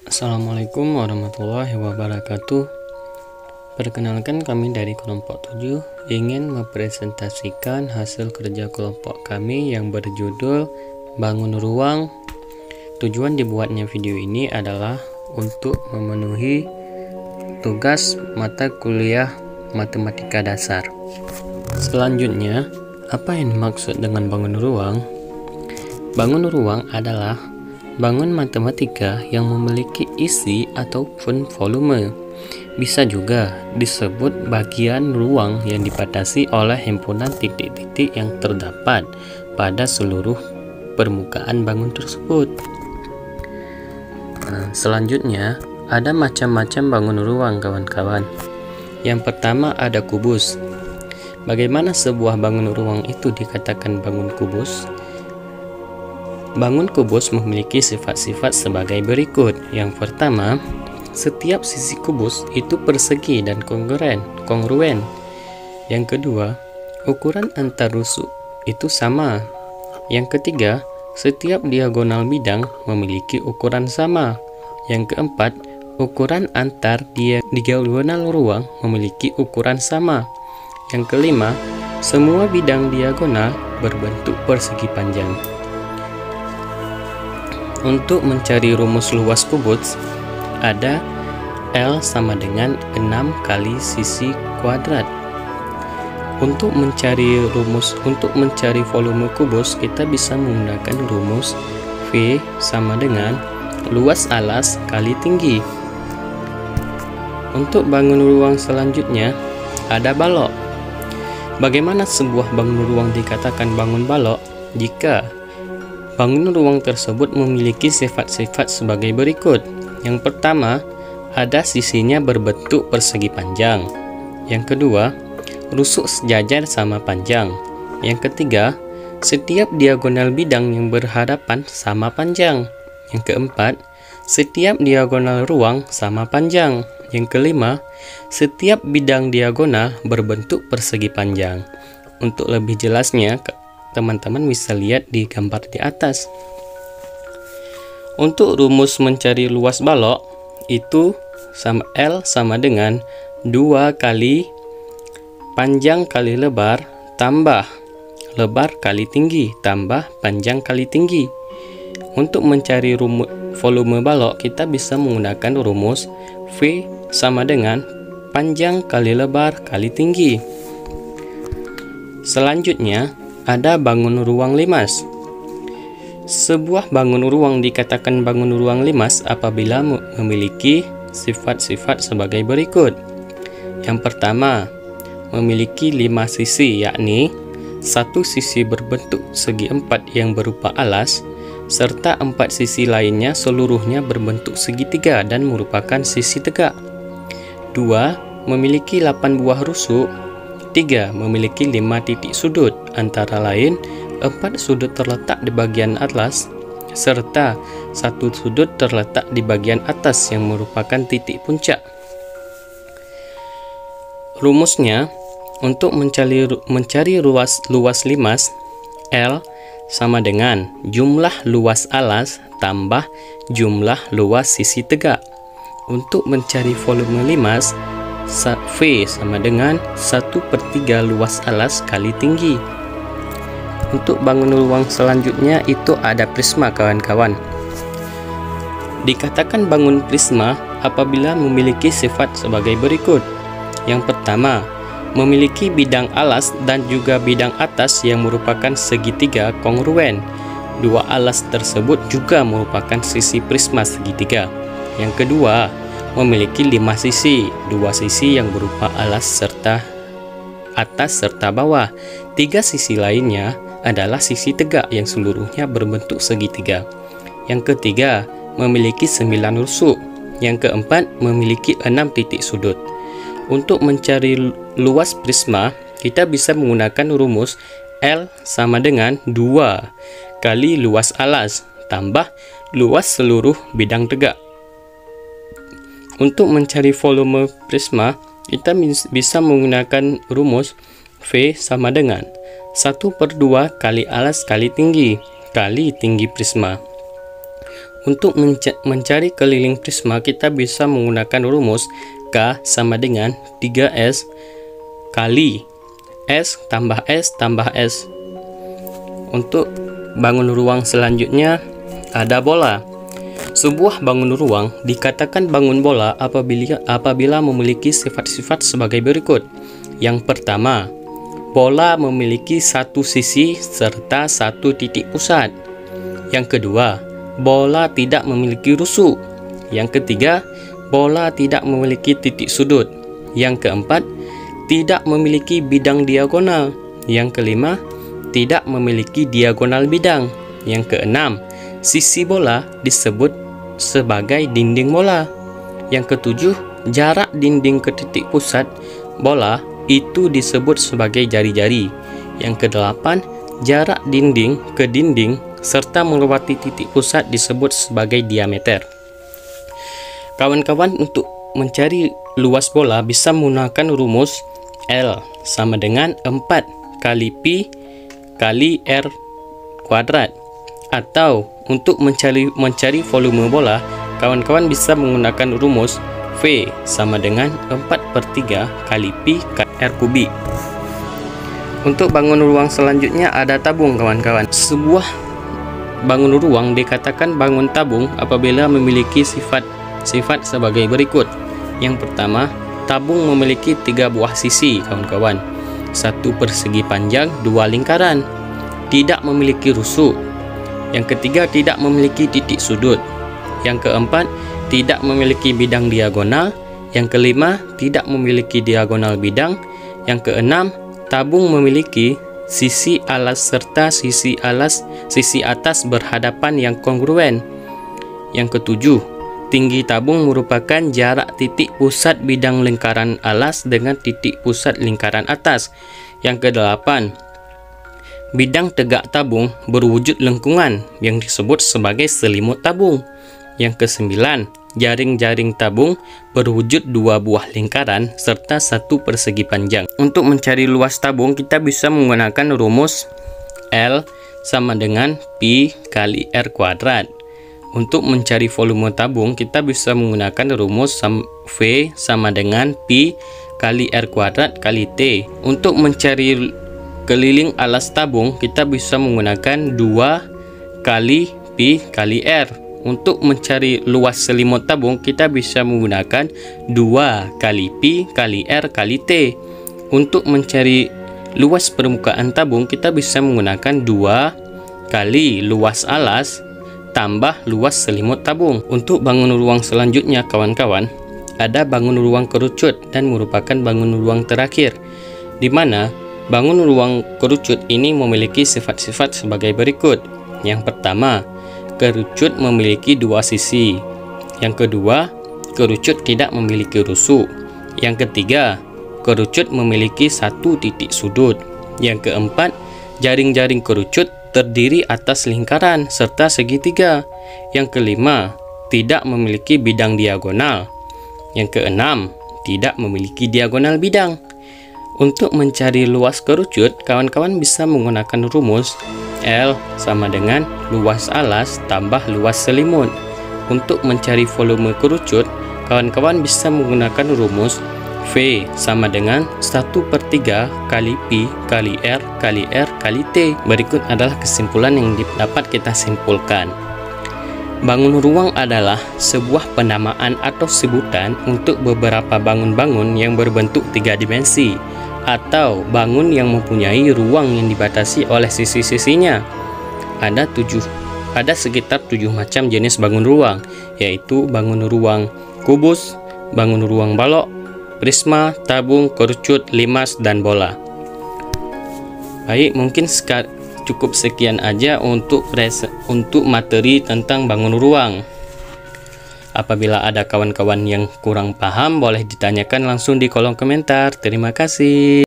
Assalamualaikum warahmatullahi wabarakatuh. Perkenalkan, kami dari kelompok 7 ingin mempresentasikan hasil kerja kelompok kami yang berjudul Bangun Ruang. Tujuan dibuatnya video ini adalah untuk memenuhi tugas mata kuliah matematika dasar. Selanjutnya, apa yang dimaksud dengan bangun ruang? Bangun ruang adalah bangun matematika yang memiliki isi ataupun volume. Bisa juga disebut bagian ruang yang dibatasi oleh himpunan titik-titik yang terdapat pada seluruh permukaan bangun tersebut. Selanjutnya, ada macam-macam bangun ruang, kawan-kawan. Yang pertama ada kubus. Bagaimana sebuah bangun ruang itu dikatakan bangun kubus? Bangun kubus memiliki sifat-sifat sebagai berikut. Yang pertama, setiap sisi kubus itu persegi dan kongruen. Yang kedua, ukuran antar rusuk itu sama. Yang ketiga, setiap diagonal bidang memiliki ukuran sama. Yang keempat, ukuran antar diagonal ruang memiliki ukuran sama. Yang kelima, semua bidang diagonal berbentuk persegi panjang. Untuk mencari rumus luas kubus, ada L sama dengan 6 kali sisi kuadrat. Untuk mencari volume kubus, kita bisa menggunakan rumus V sama dengan luas alas kali tinggi. Untuk bangun ruang selanjutnya, ada balok. Bagaimana sebuah bangun ruang dikatakan bangun balok? Jika bangun ruang tersebut memiliki sifat-sifat sebagai berikut. Yang pertama, ada sisinya berbentuk persegi panjang. Yang kedua, rusuk sejajar sama panjang. Yang ketiga, setiap diagonal bidang yang berhadapan sama panjang. Yang keempat, setiap diagonal ruang sama panjang. Yang kelima, setiap bidang diagonal berbentuk persegi panjang. Untuk lebih jelasnya, teman-teman bisa lihat di gambar di atas. Untuk rumus mencari luas balok itu L sama dengan 2 kali panjang kali lebar tambah lebar kali tinggi tambah panjang kali tinggi. Untuk mencari volume balok, kita bisa menggunakan rumus V sama dengan panjang kali lebar kali tinggi. Selanjutnya, ada bangun ruang limas. Sebuah bangun ruang dikatakan bangun ruang limas apabila memiliki sifat-sifat sebagai berikut. Yang pertama, memiliki 5 sisi, yakni satu sisi berbentuk segi 4 yang berupa alas, serta 4 sisi lainnya seluruhnya berbentuk segitiga dan merupakan sisi tegak. 2. Memiliki 8 buah rusuk. 3. Memiliki 5 titik sudut, antara lain 4 sudut terletak di bagian atas, serta 1 sudut terletak di bagian atas yang merupakan titik puncak. Rumusnya, untuk mencari luas limas, L sama dengan jumlah luas alas tambah jumlah luas sisi tegak. Untuk mencari volume limas, V sama dengan 1/3 luas alas kali tinggi. Untuk bangun ruang selanjutnya itu ada prisma, kawan-kawan. Dikatakan bangun prisma apabila memiliki sifat sebagai berikut. Yang pertama, memiliki bidang alas dan juga bidang atas yang merupakan segitiga kongruen. 2 alas tersebut juga merupakan sisi prisma segitiga. Yang kedua, memiliki 5 sisi, 2 sisi yang berupa alas serta atas serta bawah. 3 sisi lainnya adalah sisi tegak yang seluruhnya berbentuk segitiga. Yang ketiga, memiliki 9 rusuk. Yang keempat, memiliki 6 titik sudut. Untuk mencari luas prisma, kita bisa menggunakan rumus L sama dengan 2 kali luas alas tambah luas seluruh bidang tegak. Untuk mencari volume prisma, kita bisa menggunakan rumus V sama dengan 1/2 kali alas kali tinggi prisma. Untuk mencari keliling prisma, kita bisa menggunakan rumus K sama dengan 3S kali S tambah S tambah S. Untuk bangun ruang selanjutnya ada bola. Sebuah bangun ruang dikatakan bangun bola apabila memiliki sifat-sifat sebagai berikut. Yang pertama, bola memiliki satu sisi serta satu titik pusat. Yang kedua, bola tidak memiliki rusuk. Yang ketiga, bola tidak memiliki titik sudut. Yang keempat, tidak memiliki bidang diagonal. Yang kelima, tidak memiliki diagonal bidang. Yang keenam, sisi bola disebut sebagai dinding bola. Yang ketujuh, jarak dinding ke titik pusat bola itu disebut sebagai jari-jari. Yang kedelapan, jarak dinding ke dinding serta melewati titik pusat disebut sebagai diameter. Kawan-kawan, untuk mencari luas bola bisa menggunakan rumus L sama dengan 4 kali Pi kali R kuadrat. Atau untuk mencari volume bola, kawan-kawan bisa menggunakan rumus V sama dengan 4/3 kali Pi kali R kubik. Untuk bangun ruang selanjutnya ada tabung, kawan-kawan. Sebuah bangun ruang dikatakan bangun tabung apabila memiliki sifat sebagai berikut. Yang pertama, tabung memiliki 3 buah sisi, kawan-kawan. 1 persegi panjang, 2 lingkaran. Tidak memiliki rusuk. Yang ketiga, tidak memiliki titik sudut. Yang keempat, tidak memiliki bidang diagonal. Yang kelima, tidak memiliki diagonal bidang. Yang keenam, tabung memiliki sisi alas serta sisi atas berhadapan yang kongruen. Yang ketujuh, tinggi tabung merupakan jarak titik pusat bidang lingkaran alas dengan titik pusat lingkaran atas. Yang kedelapan, bidang tegak tabung berwujud lengkungan yang disebut sebagai selimut tabung. Yang kesembilan, jaring-jaring tabung berwujud 2 buah lingkaran serta 1 persegi panjang. Untuk mencari luas tabung, kita bisa menggunakan rumus L sama dengan Pi kali R kuadrat. Untuk mencari volume tabung, kita bisa menggunakan rumus V sama dengan Pi kali R kuadrat kali T. Untuk mencari keliling alas tabung, kita bisa menggunakan 2 kali Pi kali R. Untuk mencari luas selimut tabung, kita bisa menggunakan 2 kali Pi kali R kali T. Untuk mencari luas permukaan tabung, kita bisa menggunakan 2 kali luas alas tambah luas selimut tabung. Untuk bangun ruang selanjutnya, kawan-kawan, ada bangun ruang kerucut dan merupakan bangun ruang terakhir, di mana bangun ruang kerucut ini memiliki sifat-sifat sebagai berikut. Yang pertama, kerucut memiliki 2 sisi. Yang kedua, kerucut tidak memiliki rusuk. Yang ketiga, kerucut memiliki 1 titik sudut. Yang keempat, jaring-jaring kerucut terdiri atas lingkaran serta segitiga. Yang kelima, tidak memiliki bidang diagonal. Yang keenam, tidak memiliki diagonal bidang. Untuk mencari luas kerucut, kawan-kawan bisa menggunakan rumus L sama dengan luas alas tambah luas selimut. Untuk mencari volume kerucut, kawan-kawan bisa menggunakan rumus V sama dengan 1/3 kali Pi kali R kali R kali T. Berikut adalah kesimpulan yang dapat kita simpulkan. Bangun ruang adalah sebuah penamaan atau sebutan untuk beberapa bangun-bangun yang berbentuk 3 dimensi, atau bangun yang mempunyai ruang yang dibatasi oleh sisi-sisinya. Ada sekitar 7 macam jenis bangun ruang, yaitu bangun ruang kubus, bangun ruang balok, prisma, tabung, kerucut, limas, dan bola. Baik, mungkin cukup sekian aja untuk materi tentang bangun ruang. Apabila ada kawan-kawan yang kurang paham, boleh ditanyakan langsung di kolom komentar. Terima kasih.